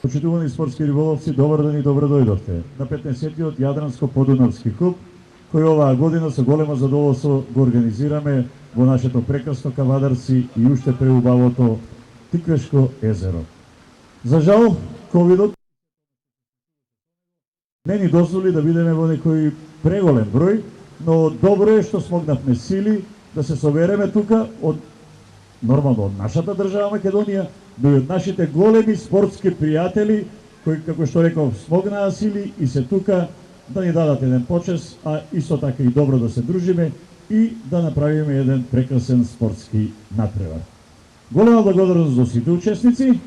Почитувани спортски риболовци, добар ден и добро дојдовте на 15-тиот Јадранско-Подунавски куп, кој оваа година со големо задоволство го организираме во нашето прекрасно Кавадарци и уште преубавото Тиквешко езеро. За жал, ковидот не ни дозволи да бидеме во некој преголем број, но добро е што смогнавме сили да се собереме тука од нормално од нашата држава Македонија, но и од нашите големи спортски пријатели кои, како што реков, смогнаа сили и се тука да ни дадат еден почес, а исто така и добро да се дружиме и да направиме еден прекрасен спортски напревар. Голема благодарност до сите учесници,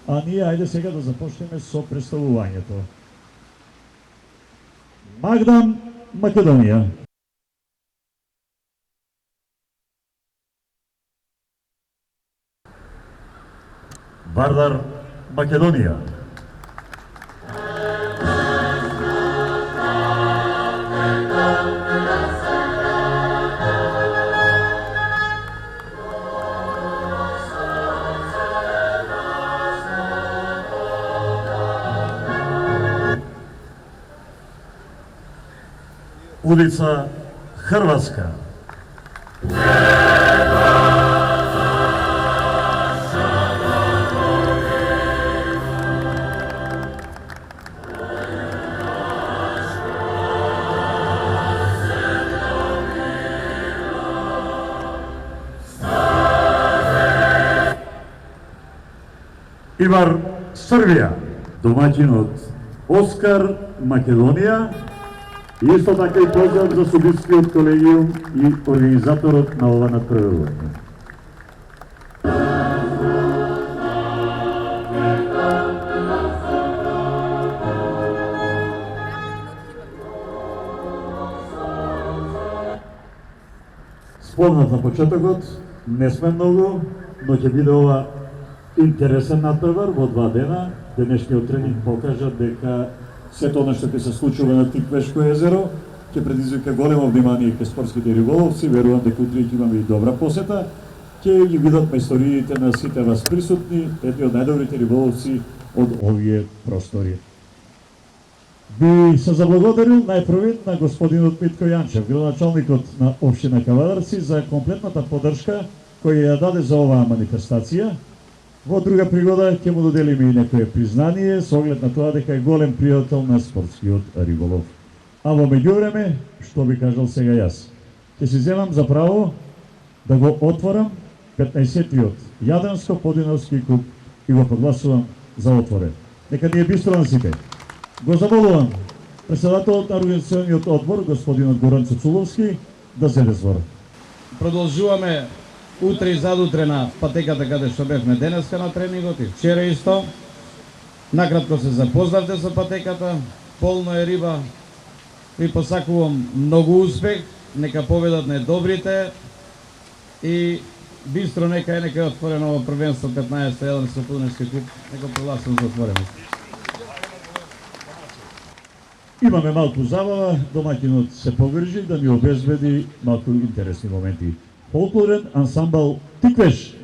а ние ајде сега да започнеме со представувањето. Магдам, Македонија. Вардар, Македонија. Улица Хрватска. Ивар, Србија. Домаќинот Оскар, Македонија. И исто така и поздрав за судискиот колегиум и организаторот на ова надпреварување. Спомнав на почетокот, не сме многу, но ќе биде ова интересен надпревар во 2 дена. Денешниот тренинг покажа дека сето она што ќе се случува на Тиквешко езеро ќе предизвика големо внимание кај спортските риболовци. Верувам дека утре ќе имаме и добра посета. Ќе ги видат мајсториите на сите вас присутни, едни од најдобрите риболовци од овие простори. Би се заблагодарил најпрвит на господинот Митко Јанчев, градоначалникот на општина Кавадарци, за комплетната поддршка која ја даде за оваа манифестација. Во друга пригода ќе му доделиме и некое признание со оглед на тоа дека е голем пријател на спортскиот риболов. А во меѓувреме, што би кажал сега јас, ќе си земам за право да го отворам 15-тиот Јадранско-Подунавски куп и го прогласувам за отворен. Нека ни е бистро на сите. Го замолувам председателот на организациониот одбор, господинот Горан Цуцуловски, да зеде збор. Продолжуваме утре и задутре на патеката каде што бевме денеска на тренингот и вчера исто. Накратко се запознавте со патеката, полно е риба. Ви посакувам многу успех, нека победат најдобрите и бистро нека е отворено ово првенство 15-та Јадранско-Подунавски куп, нека прогласувам за отворено. Имаме малку забава, домаќинот се погрижи да ни обезбеди малку интересни моменти. Фолклорен ансамбл Тиквеш.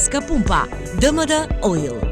бензинска пумпа. ДМД Oil.